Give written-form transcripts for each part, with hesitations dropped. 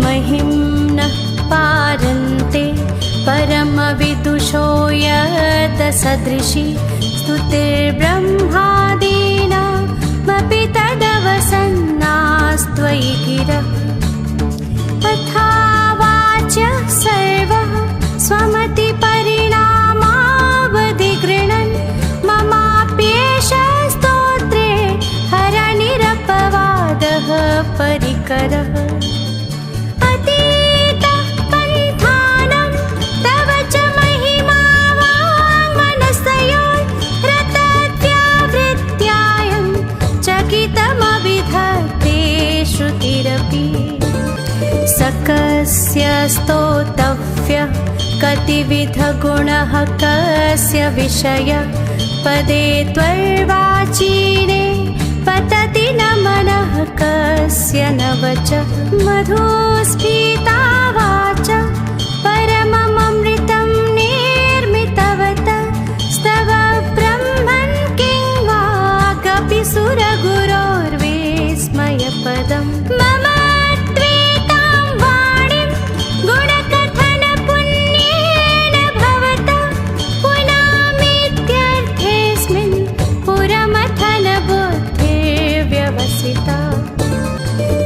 महिम्नः पारन्ते परमविदुषो यदसदृशी स्तुतिर्ब्रह्मादीनामपि तदवसन्नास्त्वयि गिरः तथा वाच्यः सर्वः स्वमतिपरिणामावधिगृह्णन् ममाप्येष स्तोत्रे हरनिरपवादः परिकरः अतीतः पन्थानं तव च महिमा वाङ्मनसयोरतव्यावृत्त्यायं चकितमविधत्ते श्रुतिरपि सकस्य स्तोतव्यः कतिविधगुणः कस्य विषय पदे त्वर्वाचीने पतति न मनः कस्य न वचः मधुस्फीता वाचा परममृतं निर्मितवत स्तव ब्रह्मन् किं वा कपि सुरगुरोर्विस्मयपदम् मम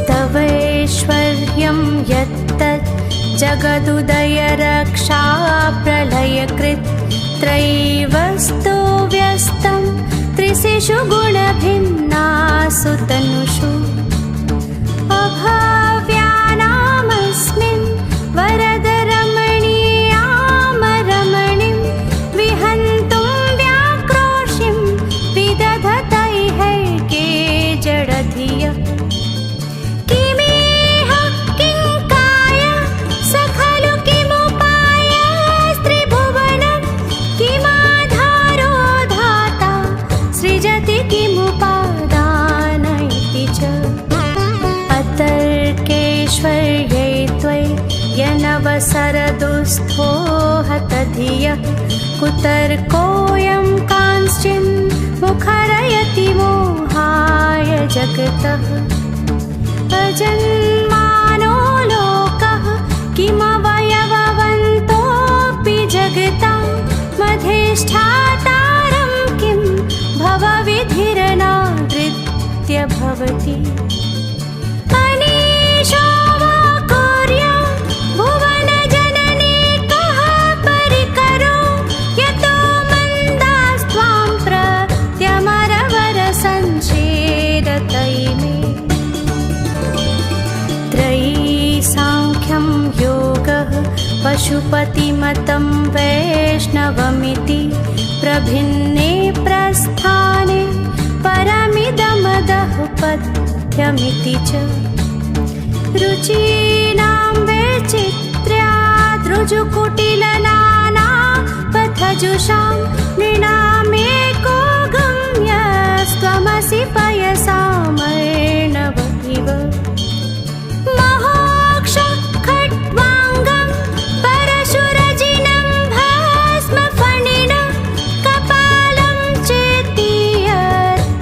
तवैश्वर्यं यत्तत् जगदुदयरक्षा प्रलयकृत् त्रयीवस्तु व्यस्तं त्रिशिषु गुणभिन्नासु तनुषु अभाव्यानामस्मिन् वरदरमणीयामरमणिं विहन्तुं व्याक्रोशिं विदधतैहैके जडधियः सरदुस्थोहत धियः कुतर्कोऽयं कांश्चिन् मुखरयति मोहाय जगतः अजन्मानो लोकः किमवयववन्तोऽपि जगतां मधेष्ठातारं किं भवविधिरनादृत्य भवति अनीशो वा कुर्या साङ्ख्यं योगः पशुपतिमतं वैष्णवमिति प्रभिन्ने प्रस्थाने परमिदमदः पथ्यमिति च रुचीनां वैचित्र्याद्रुजुकुटिलनाना पथजुषां नृणामेको गम्यस्त्वमसि पयसामर्णव इव खट्वाङ्गं परशुरजिनं भस्मफणिनं कपालं चेति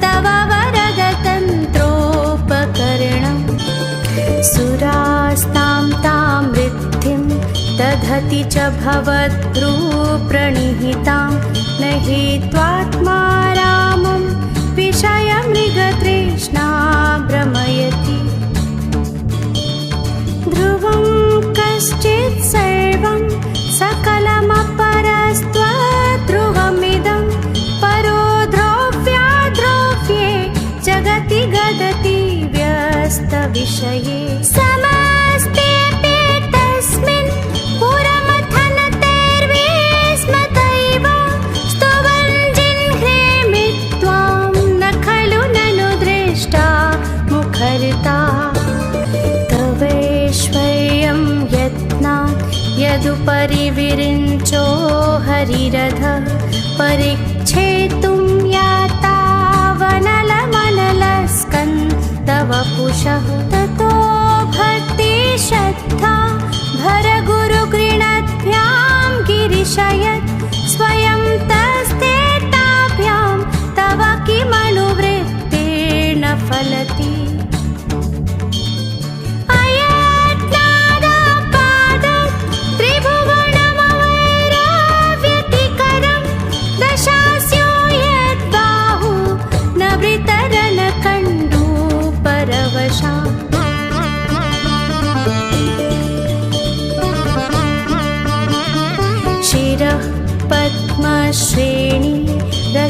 तव वरदतन्त्रोपकरणं सुरास्तां तां वृद्धिं दधति च भवद्रूप्रणिहितां न हि त्वात्मा रामं विषयमृगतृष्णा भ्रमयति ध्रुवं कश्चित् सर्वं सकलमपरस्त्वध्रुवमिदं परो द्रव्याद्रव्ये जगति गदति व्यस्तविषये समस्तेऽपि तस्मिन् पुरमथनतैर्विस्मतैव स्तुवन् जिह्रेमि त्वां न खलु ननु दृष्टा मुखरिता तवैश्वर्यं यत्नात् यदुपरि विरिञ्चो हरिरथः परिच्छेतुं यातावनलमनलस्कन्दवपुषः ततो भक्तिश्रद्धा भरगुरुगृणद्भ्यां गिरिशयत् स्वयं तस्ते ताभ्यां तव किमनुवृत्तिर्न फलति अयत्नात्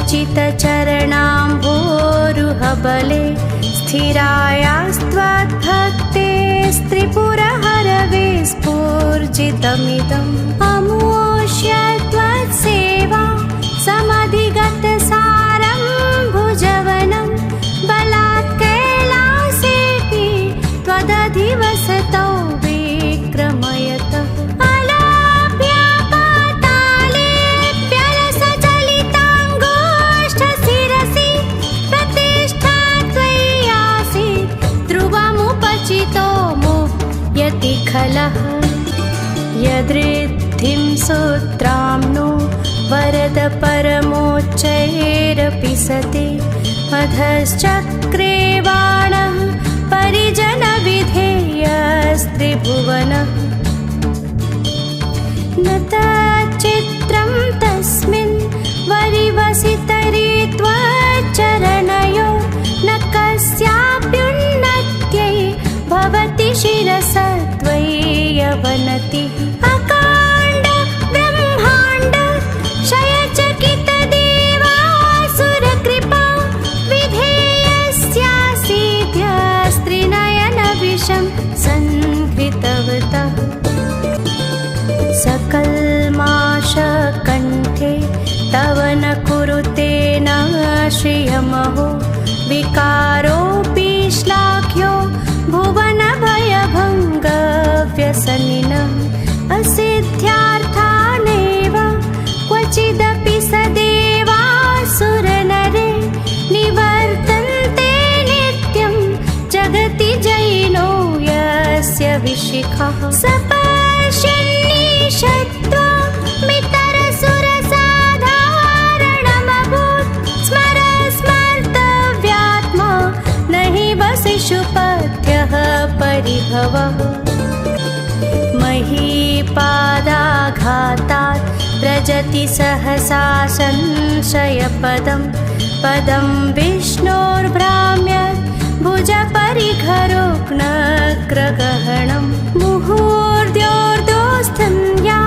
पूजितचरणाम्भोरुहबले स्थिरायास्त्वद्भक्ते स्त्रिपुरहरवे स्फूर्जितमिदम् अमोष्य त्वत्सेवा समधिगतसारं भुजवनं बलात् कैलासेऽपि त्वदधिवसतौ विक्रमयतः खलः यदृद्धिं सूत्राम्नो वरद परमोच्चैरपि सति अधश्चक्रे बाणः परिजनविधेयस्त्रिभुवनः न तच्चित्रं तस्मिन् वरिवसितरि त्वच्चरणयो न कस्याप्युन्नत्यै भवति शिरसा त्वय्यवनति अकाण्ड ब्रह्माण्ड क्षयचकित देवासुरकृपा विधेयस्यासीद्यस्त्रिनयनविषं संहृतवतः सकल्माषकण्ठे तव न कुरुते न श्रियमहो विकारोऽपि श्लाघ्यो भुवनभयभङ्गव्यसनिनः असिद्ध्यार्थानेव क्वचिदपि सदेवासुरनरे निवर्तन्ते नित्यं जगति जयिनो यस्य विशिखः सपश्यन्निषत्त्वमितरसुरसाधारणमभूत् स्मर स्मर्तव्यात्मा नहि वसिषुपथ्यः परिभवः महीपादाघातात् व्रजति सहसा संशयपदं पदं विष्णोर्भ्राम्यत् भुजपरिघरोग्नग्रगहणं मुहूर्द्योर्दोस्थन्या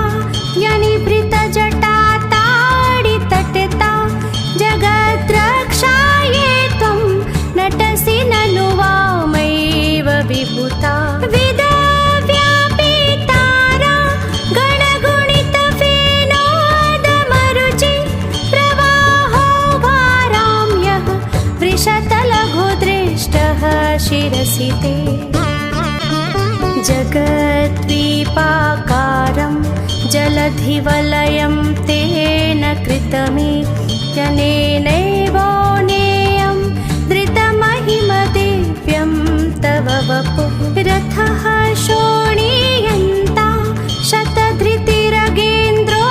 यनिभृतजटाताडितटिता जगद्रक्षायै त्वं नटसि ननु वामैव विभूता विदव्यापितारा गणगुणितफेनोदमरुचि प्रवाहो भाराम्यः वृषतलघुदृष्टः शिरसि ते जगद्वीपाकारं जलधिवलयं तेन कृतमेत्यनेनैवोनेयं धृतमहिमदिव्यं तव वपुः रथः शोणीयन्ता शतधृतिरगेन्द्रो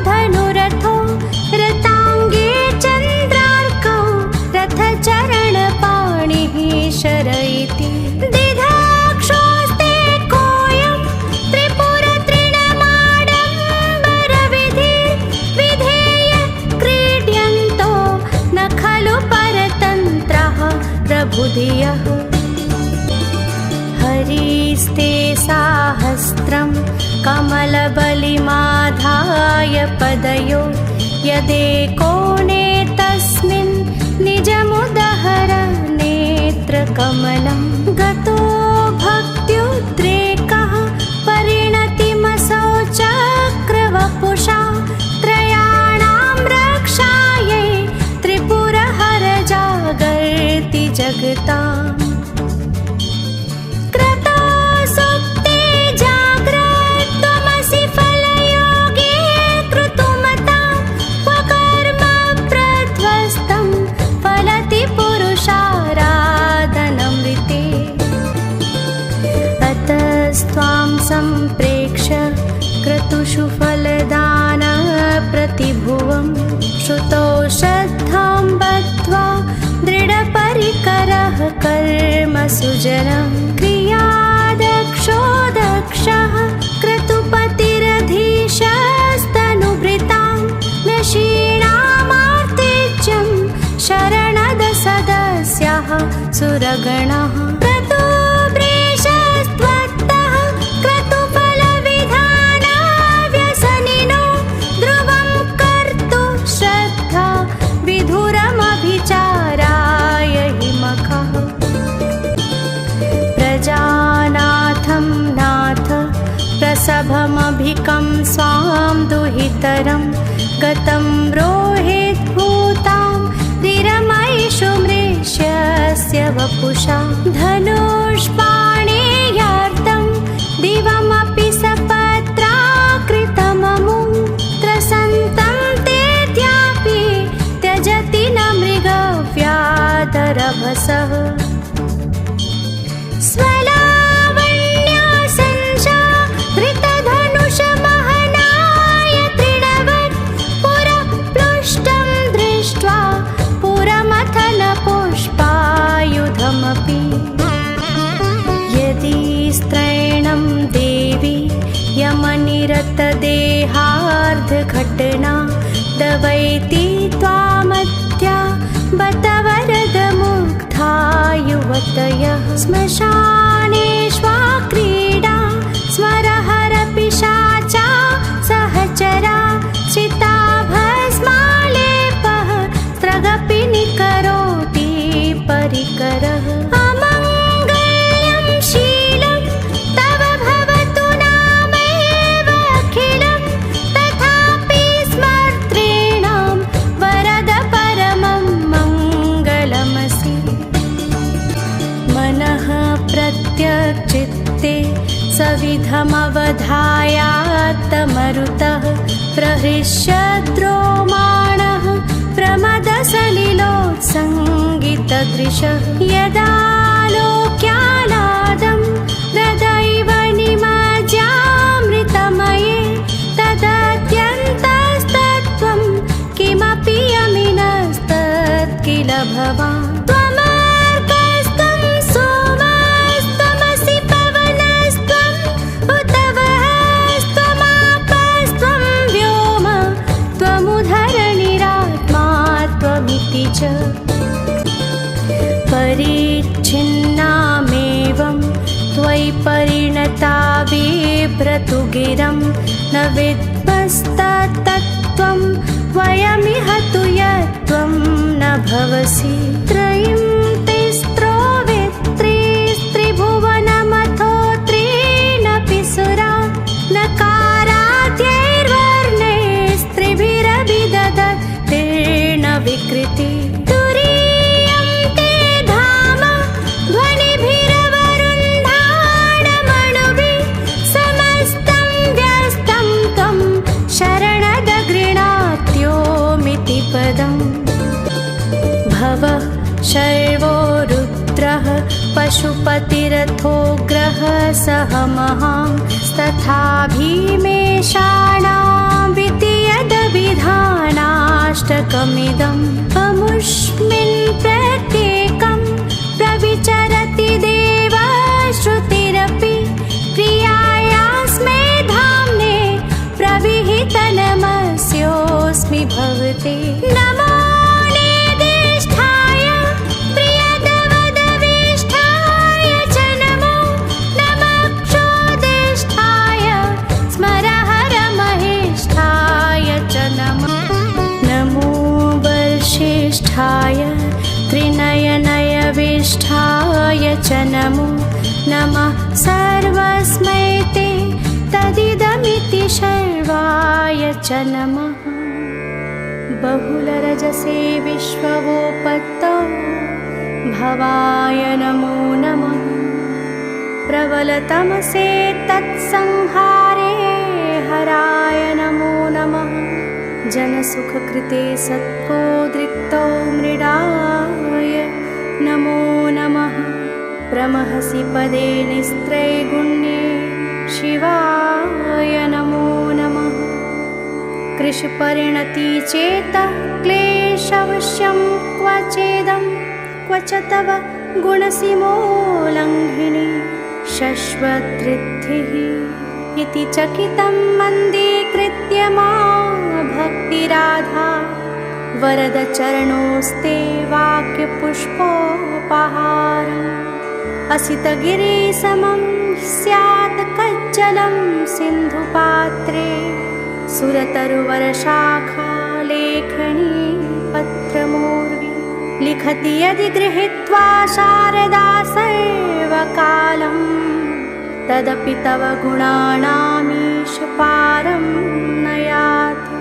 धनुरथो रताङ्गे चन्द्रार्कौ रथचरणपाणिः शरयति दिधाक्षोस्ते कोऽयं त्रिपुरतृणमाडम्बरविधिर्विधेय क्रीड्यन्तो न खलु परतन्त्रः प्रभुधियः हरिस्ते साहस्रं कमलबलिमाधाय पदयो यदेकोणे तस्मिन् निजमुदहर नेत्रकमलं गतो भक्त्युद्रेकः परिणतिमसौ चक्रवपुषा त्रयाणां रक्षायै त्रिपुरहर जागर्ति जगताम् त्वां सम्प्रेक्ष्य क्रतुषु फलदानप्रतिभुवं श्रुतौ श्रद्धां बद्ध्वा दृढपरिकरः कर्मसुजनं क्रियादक्षो दक्षः क्रतुपतिरधीशस्तनुभृतां नशीणामार्तिज्यं शरणदसदस्यः सुरगणः विधु प्रसभमभिकं स्वां दुहितरं गतं रोहित् भूतां निरमयिषु मृष्यस्य वपुषा धनुष्पाणेयार्तं दिवमपि सपत्राकृतममुं त्रसन्तं तेऽद्यापि त्यजति न मृगव्याधरभसः यदि स्त्रैणं देवी यमनिरतदेहार्धघटना दवैति त्वामत्या बत वरदमुग्धा युवतयः श्मशानेष्वा क्रीडा स्मरहरपिशाचा सहचरा चिता भस्मालेपः स्रगपि निकरोति परिकरः चित्ते सविधमवधायात्तमरुतः प्रहृष्यद्रोमाणः प्रमदसलिलोत्सङ्गितदृशः यदा लोक्यालादं हृदैव निमज्यामृतमये तदत्यन्तस्तत्त्वं किमपि यमिनस्तत् किल भवान् परिच्छिन्नामेवं त्वयि परिणता बिभ्रतु गिरं न विद्मस्तत्त्वं वयमिह तु यत्त्वं न भवसि त्रयीं तिस्त्रो वित्रिस्त्रिभुवनमथो त्रीनपि सुरा नकाराद्यैर्वर्णैस्त्रिभिरभिदधतीर्न विकृति भवः शर्वो रुद्रः पशुपतिरथोग्रः सह महांस्तथा भीमेशानां विधियदभिधानाष्टकमिदम् अमुष्मिन् प्रत्येकं प्रविचरति देवश्रुतिरपि प्रियायास्मे धाम्ने प्रविहितनमस्योऽस्मि भवते नमो त्रिनयनयविष्ठाय च नमो नमः सर्वस्मै ते तदिदमिति शर्वाय च नमः बहुलरजसे विश्ववोपत्तौ भवाय नमो नमः प्रबलतमसे तत्संहारे हराय नमो नमः जनसुखकृते सत्त्वोद्रिक्तो मृडाय नमो नमः प्रमहसि पदे निस्त्रैगुण्ये शिवाय नमो नमः कृशपरिणति चेतः क्लेशवश्यं क्वचेदं क्व च तव गुणसीमोल्लङ्घिनी शश्वतृद्धिः इति चकितं मन्दीकृत्य मा भक्तिराधा वरदचरणोस्ते वाक्यपुष्पोपहारम् असितगिरिसमं स्यात् कज्जलं सिन्धुपात्रे सुरतरुवरशाखा लेखनी पत्रमूर्वी लिखति यदि गृहीत्वा शारदा सर्वकालं तदपि तव गुणानामीश पारं न याति।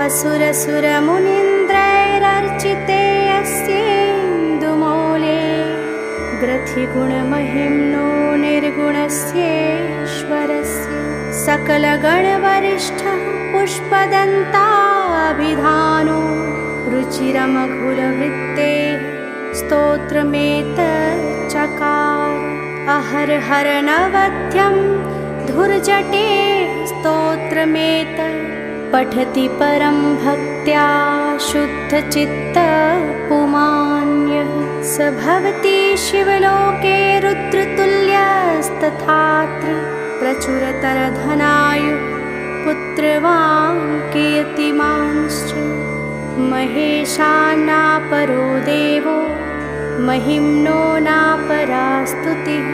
असुरसुरमुनीन्द्रैरर्चिते अस्येन्दुमौले ग्रथिगुणमहिम्नो निर्गुणस्येश्वरस्य। सकलगणवरिष्ठः पुष्पदन्ताभिधानो रुचिरमघुलवृत्तेः स्तोत्रमेतच्चकार। अहर्हरनवध्यं धुर्जटे स्तोत्रमेतत् पठति परं भक्त्या शुद्धचित्तपुमान्यः। स भवति शिवलोके रुद्रतुल्यस्तथात्र प्रचुरतरधनायुः पुत्रवान् कीर्तिमांश्च। महेशान्नापरो देवो महिम्नो नापरा स्तुतिः।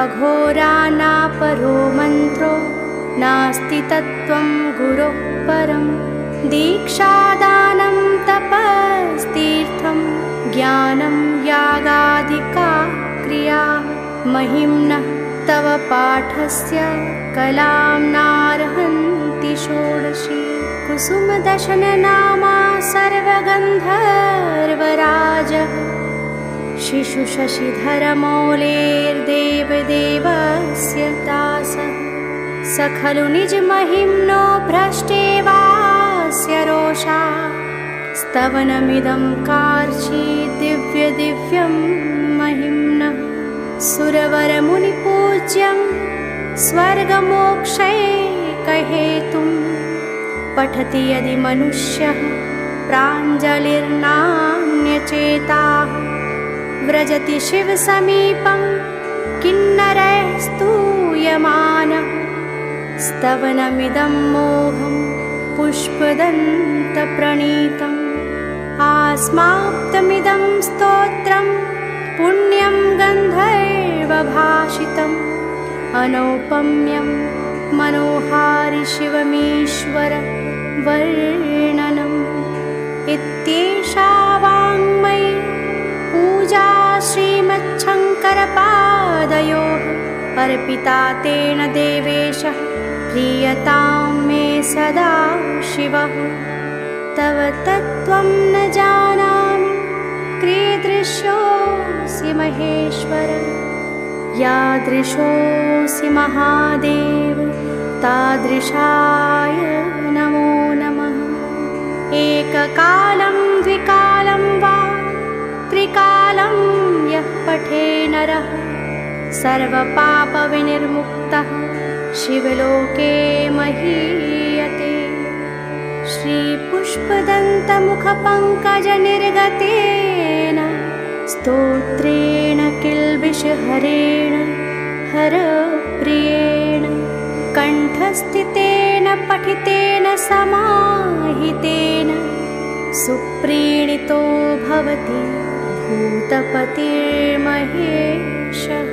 अघोरान्नापरो मन्त्रो नास्ति तत्त्वं गुरोः परम्। दीक्षादानं तपस्तीर्थं ज्ञानं यागादिका क्रिया महिम्नः तव पाठस्य कलां नार्हन्ति षोडशी। कुसुमदशननामा सर्वगन्धर्वराजः शिशुशशिधरमौलेर्देवदेवस्य दासः। स खलु निजमहिम्नो भ्रष्टेवास्य रोषा। स्तवनमिदं कार्चीद्दिव्यदिव्यं महिम्नः। सुरवरमुनिपूज्यं स्वर्गमोक्षैकहेतुं पठति यदि मनुष्यः प्राञ्जलिर्नान्यचेताः। व्रजति शिवसमीपं किन्नरैः स्तूयमानः। स्तवनमिदं मोघं पुष्पदन्तप्रणीतम्। आस्माप्तमिदं स्तोत्रं पुण्यं गन्धर्वभाषितम्। अनौपम्यं मनोहारि शिवमीश्वर वर्णनम्। इत्येषा वाङ्मयी पूजा श्रीमच्छङ्करपादयोः अर्पिता तेन देवेशः। प्रीयतां मे सदा शिवः। तव तत्त्वं न जानामि कीदृशोऽसि महेश्वर। यादृशोऽसि महादेव तादृशाय नमो नमः। एककालं द्विकालं वा त्रिकालं यः पठे नरः सर्वपापविनिर्मुक्तः शिवलोके महीयते। श्रीपुष्पदन्तमुखपङ्कजनिर्गतेन स्तोत्रेण किल्बिषहरेण हरप्रियेण कण्ठस्थितेन पठितेन समाहितेन सुप्रीणितो भवति भूतपतिर्महेशः।